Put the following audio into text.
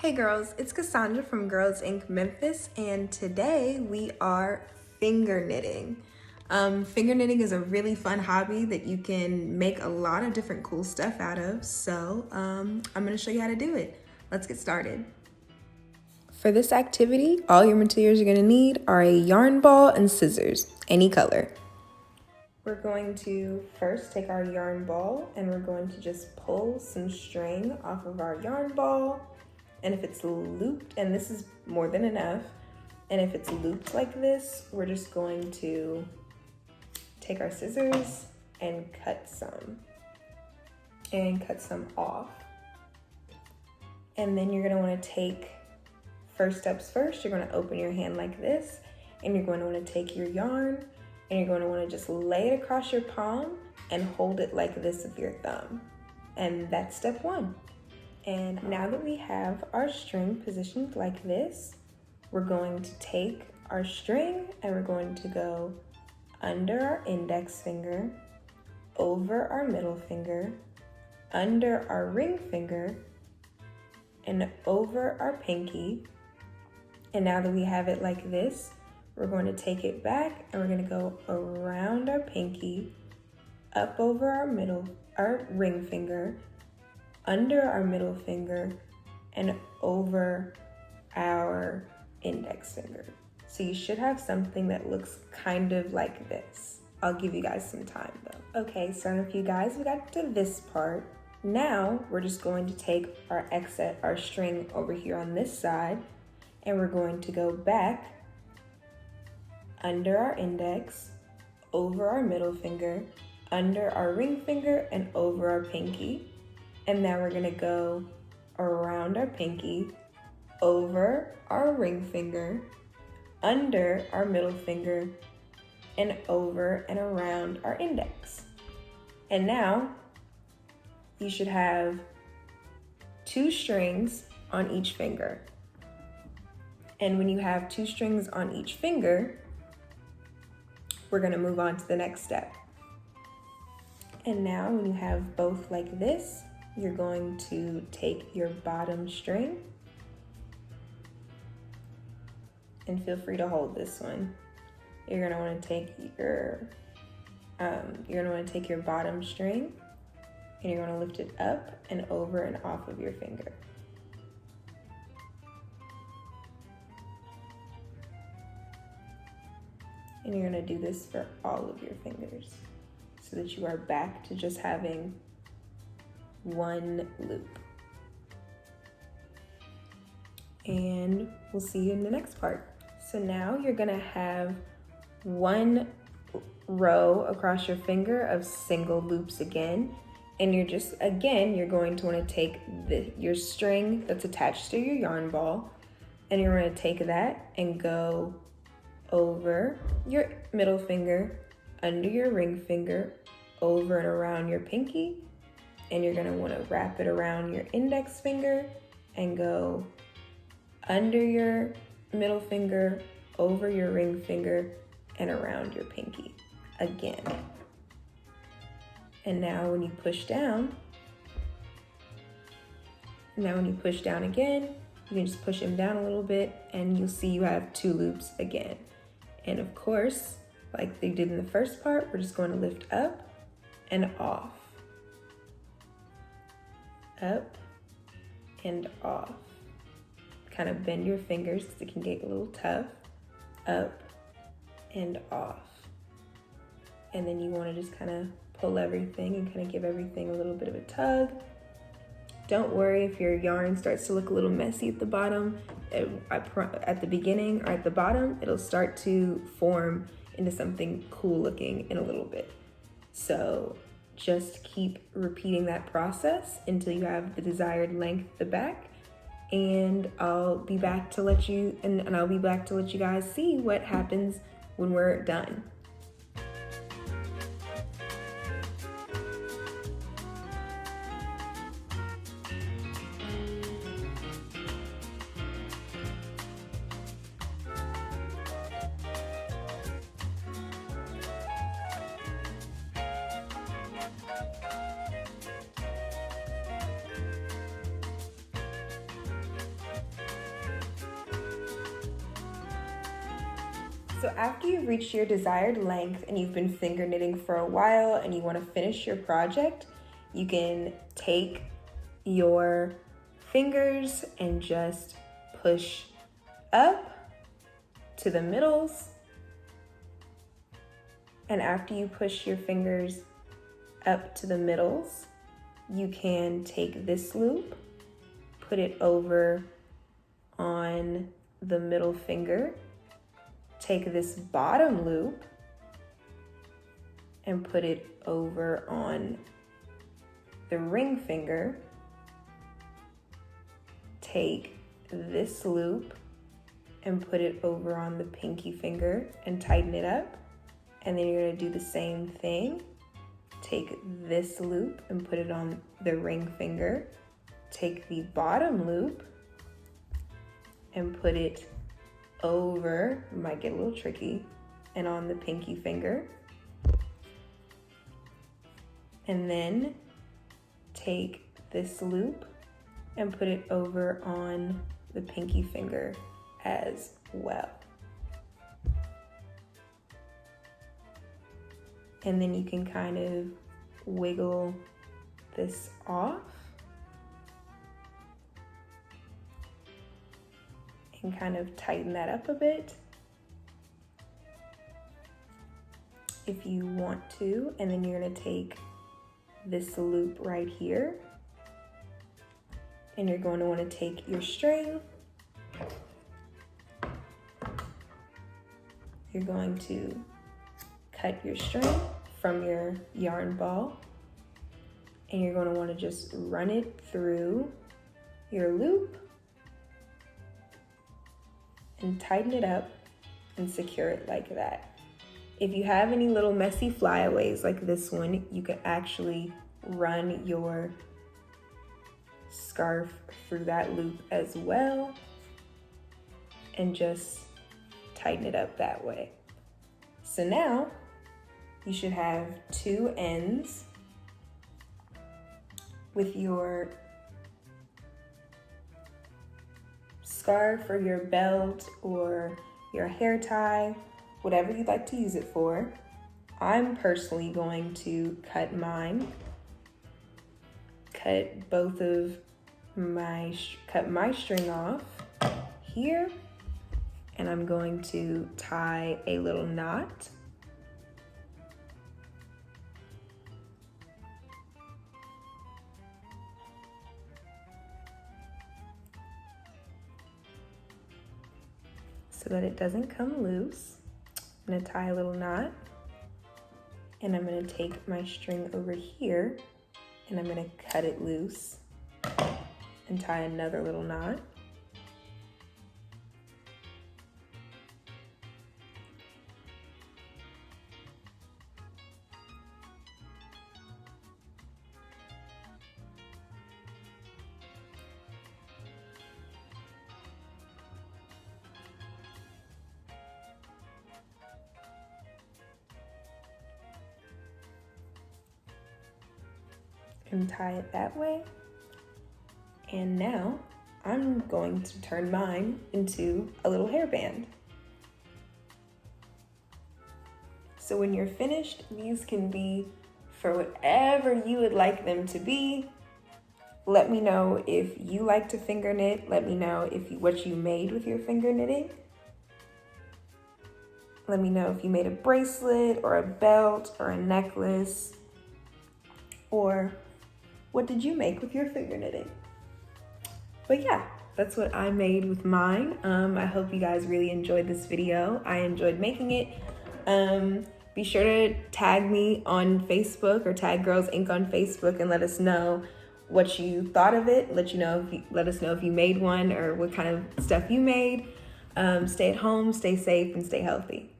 Hey girls, it's Cassandra from Girls Inc. Memphis, and today we are finger knitting. Finger knitting is a really fun hobby that you can make a lot of different cool stuff out of, so I'm going to show you how to do it. Let's get started. For this activity, all your materials you're going to need are a yarn ball and scissors, any color. We're going to first take our yarn ball and we're going to just pull some string off of our yarn ball. And if it's looped, and this is more than enough, and if it's looped like this, we're just going to take our scissors and cut some off. And then you're gonna wanna take, first steps first, you're gonna open your hand like this, and you're going to wanna take your yarn, and you're going to wanna just lay it across your palm and hold it like this with your thumb. And that's step one. And now that we have our string positioned like this, we're going to take our string and we're going to go under our index finger, over our middle finger, under our ring finger, and over our pinky. And now that we have it like this, we're going to take it back and we're going to go around our pinky, up over our ring finger, under our middle finger, and over our index finger. So you should have something that looks kind of like this. I'll give you guys some time though. Okay, so if you guys, we got to this part. Now we're just going to take our string over here on this side, and we're going to go back under our index, over our middle finger, under our ring finger, and over our pinky. And now we're gonna go around our pinky, over our ring finger, under our middle finger, and over and around our index. And now you should have 2 strings on each finger. And when you have 2 strings on each finger, we're gonna move on to the next step. And now when you have both like this, you're going to take your bottom string, and feel free to hold this one. You're gonna want to take your bottom string, and you're gonna lift it up and over and off of your finger. And you're gonna do this for all of your fingers, so that you are back to just having 1 loop. And we'll see you in the next part. So now you're gonna have 1 row across your finger of single loops again. And you're going to wanna take your string that's attached to your yarn ball, and you're gonna take that and go over your middle finger, under your ring finger, over and around your pinky, and you're gonna wanna wrap it around your index finger and go under your middle finger, over your ring finger, and around your pinky again. And now when you push down again, you can just push them down a little bit and you'll see you have 2 loops again. And of course, like they did in the first part, we're just going to lift up and off. Up and off. Kind of bend your fingers because it can get a little tough. Up and off. And then you want to just kind of pull everything and kind of give everything a little bit of a tug. Don't worry if your yarn starts to look a little messy at the bottom. At the beginning or at the bottom, it'll start to form into something cool looking in a little bit. So just keep repeating that process until you have the desired length at the back, and I'll be back to let you guys see what happens when we're done. So after you've reached your desired length and you've been finger knitting for a while and you want to finish your project, you can take your fingers and just push up to the middles. And after you push your fingers up to the middles, you can take this loop, put it over on the middle finger, take this bottom loop and put it over on the ring finger, take this loop and put it over on the pinky finger and tighten it up. And then you're gonna do the same thing. Take this loop and put it on the ring finger, take the bottom loop and put it over, might get a little tricky, and on the pinky finger. And then take this loop and put it over on the pinky finger as well. And then you can kind of wiggle this off and kind of tighten that up a bit if you want to. And then you're gonna take this loop right here and you're going to want to take your string. You're going to cut your string from your yarn ball and you're going to want to just run it through your loop and tighten it up and secure it like that. If you have any little messy flyaways like this one, you can actually run your scarf through that loop as well and just tighten it up that way. So now you should have two ends with your scarf or your belt or your hair tie, whatever you'd like to use it for. I'm personally going to cut mine. Cut my string off here, and I'm going to tie a little knot. So that it doesn't come loose. I'm gonna tie a little knot, and I'm gonna take my string over here and I'm gonna cut it loose and tie another little knot. And tie it that way. And now I'm going to turn mine into a little hairband. So when you're finished, these can be for whatever you would like them to be. Let me know if you like to finger knit. Let me know what you made with your finger knitting. Let me know if you made a bracelet or a belt or a necklace, or what did you make with your finger knitting? But yeah, that's what I made with mine. I hope you guys really enjoyed this video. I enjoyed making it. Be sure to tag me on Facebook or tag Girls Ink on Facebook and let us know what you thought of it. Let us know if you made one or what kind of stuff you made. Stay at home, stay safe, and stay healthy.